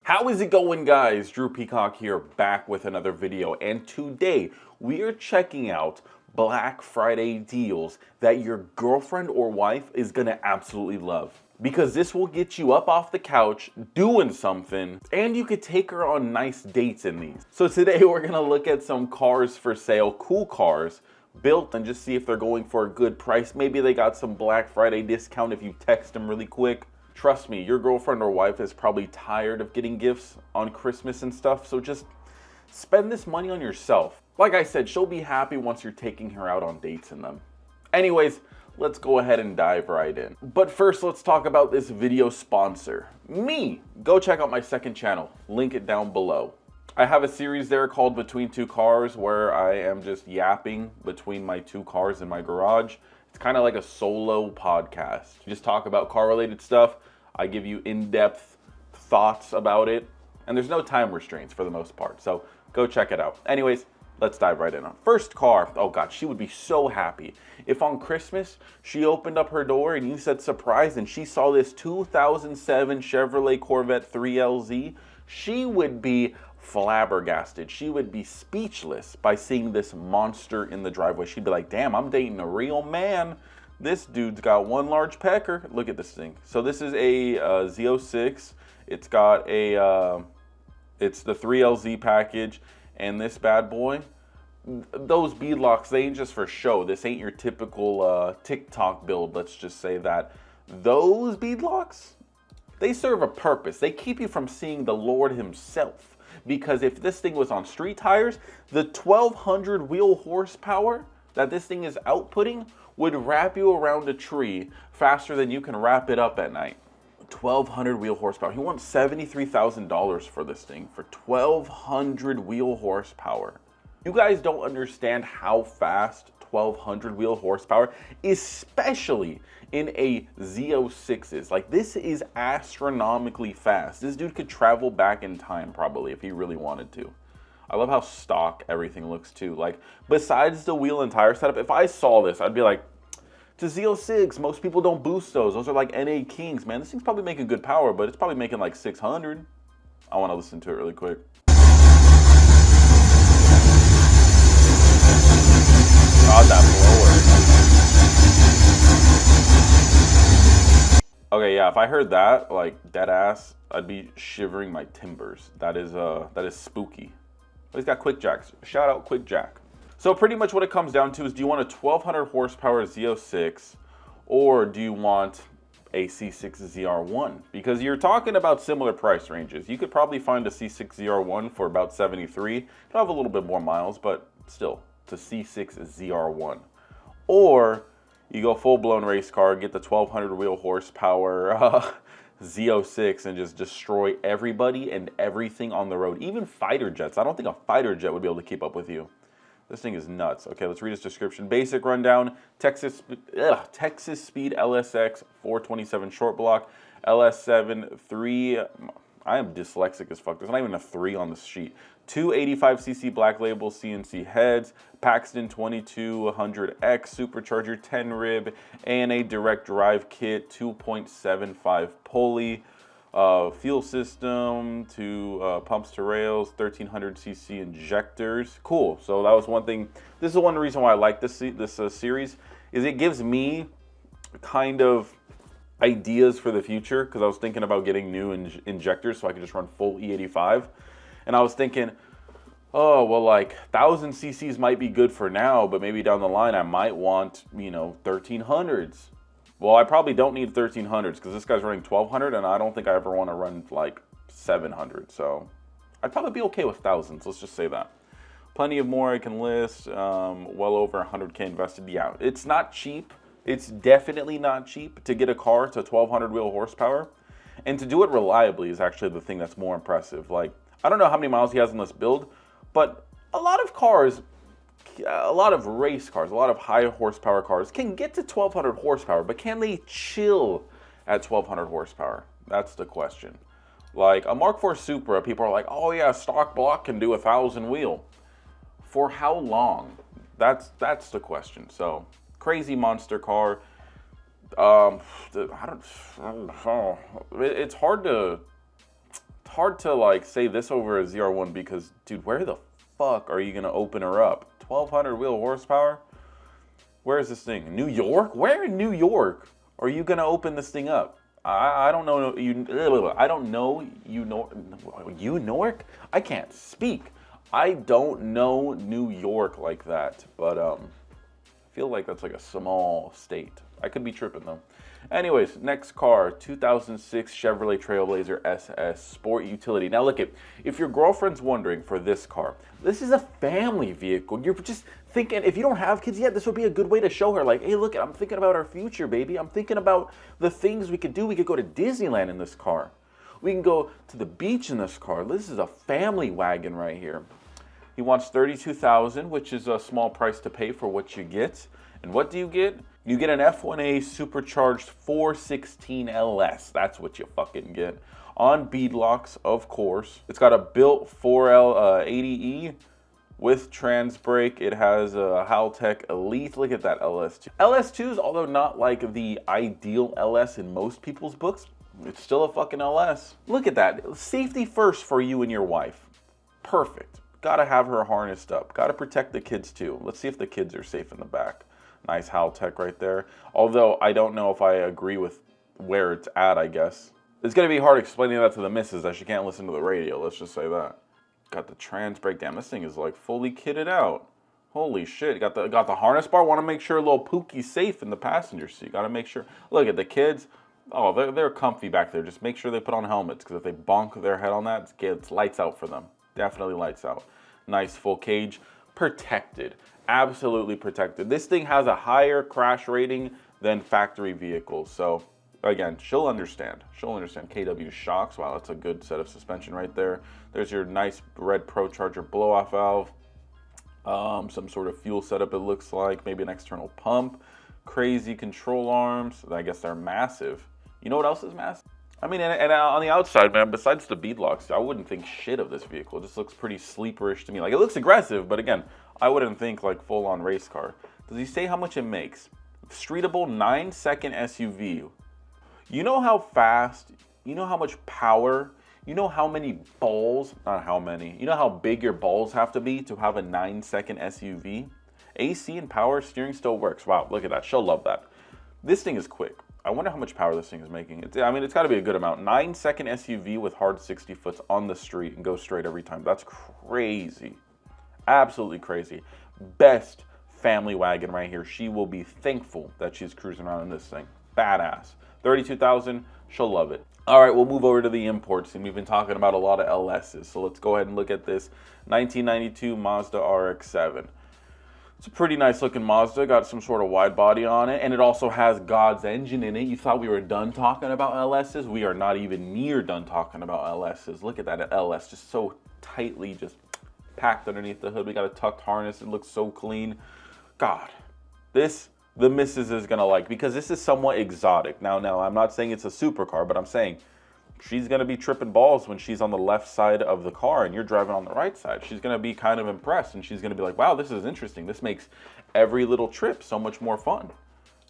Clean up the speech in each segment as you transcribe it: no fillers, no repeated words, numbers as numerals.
How is it going, guys? Drew Peacock here, back with another video, and today we are checking out Black Friday deals that your girlfriend or wife is gonna absolutely love. Because this will get you up off the couch doing something, and you could take her on nice dates in these. So today we're gonna look at some cars for sale, cool cars, built, and just see if they're going for a good price. Maybe they got some Black Friday discount if you text them really quick. Trust me, your girlfriend or wife is probably tired of getting gifts on Christmas and stuff, so just spend this money on yourself. Like I said, she'll be happy once you're taking her out on dates in them. Anyways, let's go ahead and dive right in. But first, let's talk about this video sponsor, me. Go check out my second channel, link it down below. I have a series there called Between Two Cars where I am just yapping between my two cars in my garage. It's kind of like a solo podcast. You just talk about car related stuff. I give you in-depth thoughts about it, and there's no time restraints for the most part, so go check it out. Anyways, let's dive right in on first car. Oh god, she would be so happy if on Christmas she opened up her door and you said surprise and she saw this 2007 Chevrolet Corvette 3LZ. She would be flabbergasted. She would be speechless by seeing this monster in the driveway. She'd be like, damn, I'm dating a real man. This dude's got one large pecker. Look at this thing. So this is a Z06. It's got a, it's the 3LZ package. And this bad boy, those beadlocks, they ain't just for show. This ain't your typical TikTok build, let's just say that. Those beadlocks, they serve a purpose. They keep you from seeing the Lord himself. Because if this thing was on street tires, the 1200 wheel horsepower that this thing is outputting would wrap you around a tree faster than you can wrap it up at night. 1200 wheel horsepower. He wants $73,000 for this thing, for 1200 wheel horsepower. You guys don't understand how fast 1200 wheel horsepower, especially in a Z06 is. Like, this is astronomically fast. This dude could travel back in time probably if he really wanted to. I love how stock everything looks too. Like, besides the wheel and tire setup, if I saw this, I'd be like, it's a Z06. Most people don't boost those. Those are like NA Kings, man. This thing's probably making good power, but it's probably making like 600. I want to listen to it really quick. God, that blower. Okay, yeah, if I heard that, like, dead ass, I'd be shivering my timbers. That is spooky. But he's got quick jacks. Shout out Quick Jack. So pretty much what it comes down to is, do you want a 1200 horsepower Z06 or do you want a C6 ZR1? Because you're talking about similar price ranges. You could probably find a C6 ZR1 for about 73. It'll have a little bit more miles, but still, it's a C6 ZR1. Or you go full-blown race car, get the 1200 wheel horsepower Z06 and just destroy everybody and everything on the road. Even fighter jets. I don't think a fighter jet would be able to keep up with you. This thing is nuts. Okay, let's read its description. Basic rundown. Texas Speed LSX 427 short block. LS7 3. I am dyslexic as fuck. There's not even a 3 on this sheet. 285cc black label CNC heads. Paxton 2200X supercharger 10 rib. ANA direct drive kit 2.75 pulley. Fuel system to pumps to rails, 1300cc injectors. Cool. So that was one thing. This is one reason why I like this series, is it gives me kind of ideas for the future, because I was thinking about getting new injectors so I could just run full E85. And I was thinking, oh, well, like 1000 cc's might be good for now, but maybe down the line I might want, you know, 1300s. Well, I probably don't need 1300s because this guy's running 1200 and I don't think I ever want to run like 700. So I'd probably be okay with thousands. Let's just say that. Plenty of more I can list. Well over 100K invested. Yeah, it's not cheap. It's definitely not cheap to get a car to 1200 wheel horsepower. And to do it reliably is actually the thing that's more impressive. Like, I don't know how many miles he has on this build, but a lot of cars, a lot of race cars, a lot of high horsepower cars can get to 1200 horsepower, but can they chill at 1200 horsepower? That's the question. Like a Mark IV Supra, people are like, oh yeah, stock block can do 1000 wheel. For how long? That's the question. So crazy monster car. I don't know. It's hard to It's hard to like say this over a ZR1 because, dude, where the fuck are you gonna open her up? 1200 wheel horsepower? Where is this thing? New York? Where in New York are you gonna open this thing up? I don't know you. I don't know you Newark. I can't speak. I don't know New York like that, but I feel like that's like a small state. I could be tripping though. Anyways, next car, 2006 Chevrolet Trailblazer SS Sport Utility. Now look, if your girlfriend's wondering for this car, this is a family vehicle. You're just thinking, if you don't have kids yet, this would be a good way to show her like, hey, look, I'm thinking about our future, baby. I'm thinking about the things we could do. We could go to Disneyland in this car. We can go to the beach in this car. This is a family wagon right here. He wants $32,000, which is a small price to pay for what you get. And what do you get? You get an F1A supercharged 416 LS. That's what you fucking get. On beadlocks, of course. It's got a built 4L80E with trans brake. It has a Haltech Elite. Look at that LS2. LS2s, although not like the ideal LS in most people's books, it's still a fucking LS. Look at that. Safety first for you and your wife. Perfect. Gotta have her harnessed up. Gotta protect the kids too. Let's see if the kids are safe in the back. Nice Haltech right there. Although I don't know if I agree with where it's at, I guess. It's gonna be hard explaining that to the missus that she can't listen to the radio, let's just say that. Got the trans brake. Damn, this thing is like fully kitted out. Holy shit, got the harness bar. Wanna make sure little Pookie's safe in the passenger seat. Gotta make sure. Look at the kids. Oh, they're comfy back there. Just make sure they put on helmets, because if they bonk their head on that, it's lights out for them. Definitely lights out. Nice full cage. Protected. Absolutely protected. This thing has a higher crash rating than factory vehicles. So again, she'll understand. She'll understand. KW shocks. Wow, that's a good set of suspension right there. There's your nice red ProCharger blow-off valve. Some sort of fuel setup it looks like. Maybe an external pump. Crazy control arms. I guess they're massive. You know what else is massive? I mean, and on the outside, man, besides the beadlocks, I wouldn't think shit of this vehicle. It just looks pretty sleeperish to me. Like, it looks aggressive, but again, I wouldn't think like full-on race car. Does he say how much it makes? Streetable 9-second SUV. You know how fast, you know how much power, you know how many balls, not how many, you know how big your balls have to be to have a 9-second SUV? AC and power steering still works. Wow, look at that. She'll love that. This thing is quick. I wonder how much power this thing is making. I mean, it's got to be a good amount. 9-second SUV with hard 60 foots on the street and go straight every time. That's crazy. Absolutely crazy. Best family wagon right here. She will be thankful that she's cruising around in this thing. Badass. $32,000. She'll love it. All right, we'll move over to the imports, and we've been talking about a lot of LSs. So let's go ahead and look at this 1992 Mazda RX-7. It's a pretty nice looking Mazda, got some sort of wide body on it, and it also has God's engine in it. You thought we were done talking about LSs? We are not even near done talking about LSs. Look at that LS, just so tightly just packed underneath the hood. We got a tucked harness, it looks so clean. God, this the missus is gonna like, because this is somewhat exotic. Now, I'm not saying it's a supercar, but I'm saying she's gonna be tripping balls when she's on the left side of the car and you're driving on the right side. She's gonna be kind of impressed, and she's gonna be like, wow, this is interesting. This makes every little trip so much more fun.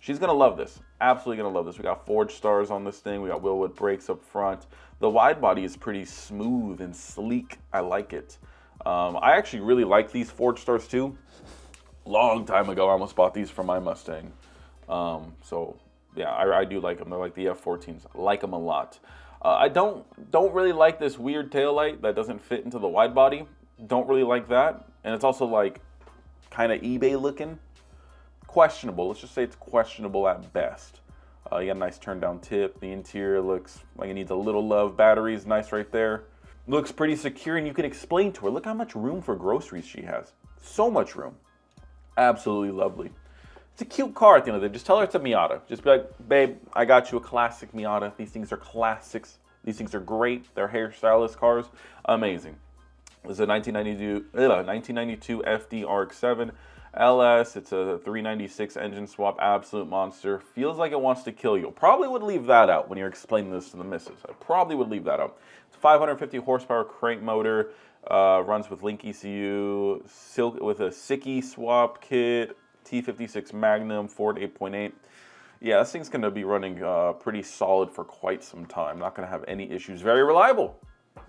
She's gonna love this. Absolutely gonna love this. We got Forge stars on this thing. We got Wilwood brakes up front. The wide body is pretty smooth and sleek. I like it. I actually really like these Forge stars too. Long time ago, I almost bought these for my Mustang. So yeah, I do like them. They're like the F14s. I like them a lot. I don't really like this weird taillight that doesn't fit into the wide body. Don't really like that. And it's also like kind of eBay looking. Questionable. Let's just say it's questionable at best. You got a nice turn down tip. The interior looks like it needs a little love. Battery's nice right there. Looks pretty secure, and you can explain to her, look how much room for groceries she has. So much room. Absolutely lovely. It's a cute car at the end of the day. Just tell her it's a Miata. Just be like, babe, I got you a classic Miata. These things are classics. These things are great. They're hairstylist cars. Amazing. This is a 1992 FD RX-7 LS. It's a 396 engine swap. Absolute monster. Feels like it wants to kill you. Probably would leave that out when you're explaining this to the missus. I probably would leave that out. It's a 550 horsepower crank motor. Runs with Link ECU, with a Siki swap kit, T56 Magnum, Ford 8.8. Yeah, this thing's going to be running pretty solid for quite some time. Not going to have any issues. Very reliable.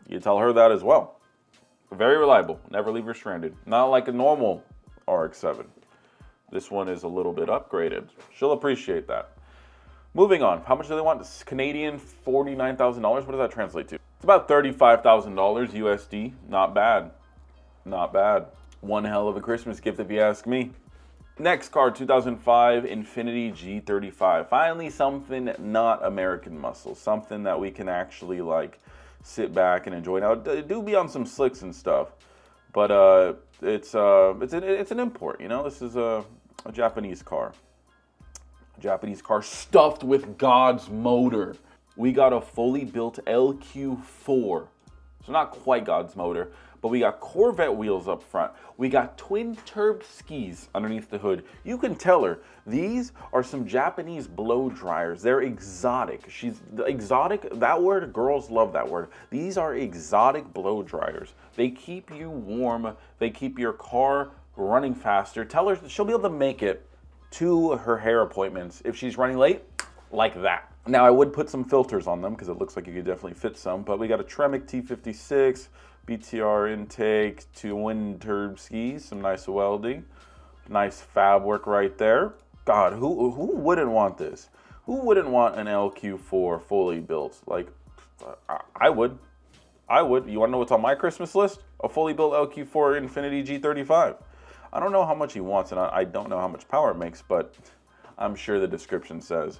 You tell her that as well. Very reliable. Never leave her stranded. Not like a normal RX-7. This one is a little bit upgraded. She'll appreciate that. Moving on. How much do they want? This Canadian $49,000. What does that translate to? It's about $35,000 USD. Not bad. Not bad. One hell of a Christmas gift if you ask me. Next car, 2005 Infiniti G35. Finally something not American muscle. Something that we can actually like sit back and enjoy. Now, it do be on some slicks and stuff, but it's an import, you know? This is a Japanese car. Japanese car stuffed with God's motor. We got a fully built LQ4. So not quite God's motor, but we got Corvette wheels up front. We got twin turb skis underneath the hood. You can tell her these are some Japanese blow dryers. They're exotic. She's exotic. That word, girls love that word. These are exotic blow dryers. They keep you warm. They keep your car running faster. Tell her she'll be able to make it to her hair appointments if she's running late, like that. Now I would put some filters on them because it looks like you could definitely fit some, but we got a Tremec T56, BTR intake, twin turb skis, some nice welding, nice fab work right there. God, who wouldn't want this? Who wouldn't want an LQ4 fully built? Like, I would. I would. You want to know what's on my Christmas list? A fully built LQ4 Infiniti G35. I don't know how much he wants, and I don't know how much power it makes, but I'm sure the description says.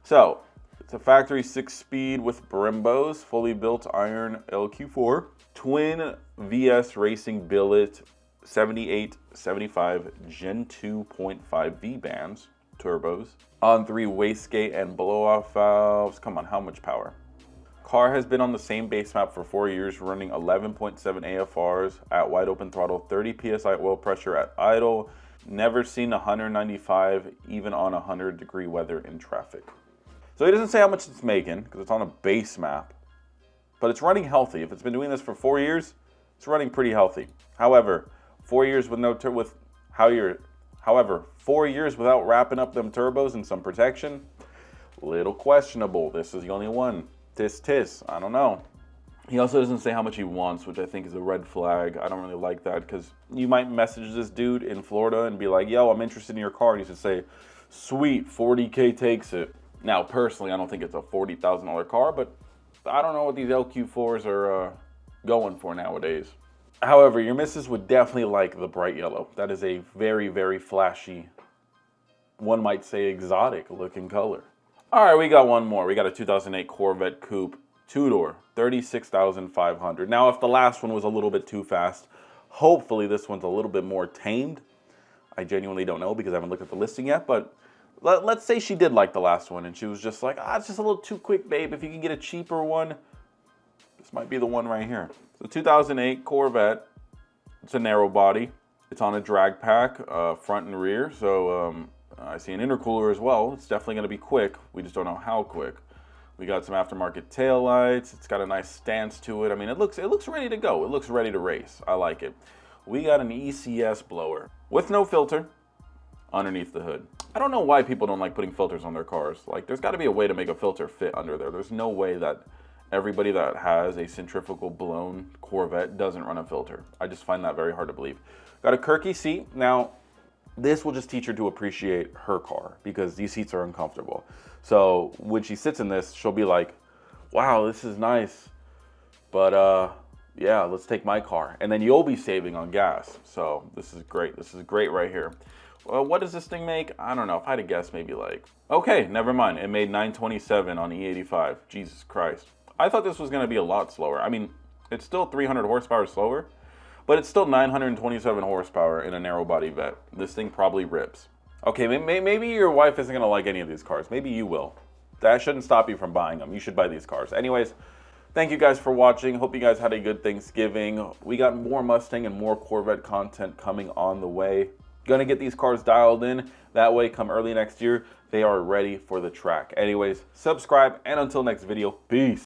So, it's a factory 6-speed with Brembos, fully built iron LQ4, twin VS Racing billet 7875 Gen 2.5 V-bands, turbos, on 3 wastegate and blow-off valves. Come on, how much power? Car has been on the same base map for 4 years, running 11.7 AFRs at wide open throttle, 30 PSI oil pressure at idle, never seen 195 even on 100-degree weather in traffic. So he doesn't say how much it's making because it's on a base map, but it's running healthy. If it's been doing this for 4 years, it's running pretty healthy. However, 4 years with 4 years without wrapping up them turbos and some protection, little questionable. This is the only one. Tis, I don't know. He also doesn't say how much he wants, which I think is a red flag. I don't really like that because you might message this dude in Florida and be like, yo, I'm interested in your car. And he should say, sweet, 40K takes it. Now, personally, I don't think it's a $40,000 car, but I don't know what these LQ4s are going for nowadays. However, your missus would definitely like the bright yellow. That is a very, very flashy, one might say exotic looking color. All right, we got one more. We got a 2008 Corvette Coupe, 2-door, $36,500. Now, if the last one was a little bit too fast, hopefully this one's a little bit more tamed. I genuinely don't know because I haven't looked at the listing yet, but let's say she did like the last one and she was just like, it's just a little too quick, babe. If you can get a cheaper one, this might be the one right here. So 2008 Corvette, it's a narrow body. It's on a drag pack, front and rear. So I see an intercooler as well. It's definitely gonna be quick. We just don't know how quick. We got some aftermarket taillights. It's got a nice stance to it. I mean, it looks ready to go. It looks ready to race. I like it. We got an ECS blower with no filter underneath the hood. I don't know why people don't like putting filters on their cars. Like, there's gotta be a way to make a filter fit under there. There's no way that everybody that has a centrifugal blown Corvette doesn't run a filter. I just find that very hard to believe. Got a Kirky seat. Now, this will just teach her to appreciate her car because these seats are uncomfortable. So when she sits in this, she'll be like, wow, this is nice. But yeah, let's take my car. And then you'll be saving on gas. So this is great. This is great right here. Well, what does this thing make? I don't know. If I had to guess, maybe like, okay, never mind. It made 927 on E85. Jesus Christ. I thought this was going to be a lot slower. I mean, it's still 300 horsepower slower, but it's still 927 horsepower in a narrow body Vette. This thing probably rips. Okay, maybe your wife isn't gonna like any of these cars. Maybe you will. That shouldn't stop you from buying them. You should buy these cars. Anyways, thank you guys for watching. Hope you guys had a good Thanksgiving. We got more Mustang and more Corvette content coming on the way. Gonna get these cars dialed in. That way, come early next year, they are ready for the track. Anyways, subscribe, and until next video, peace.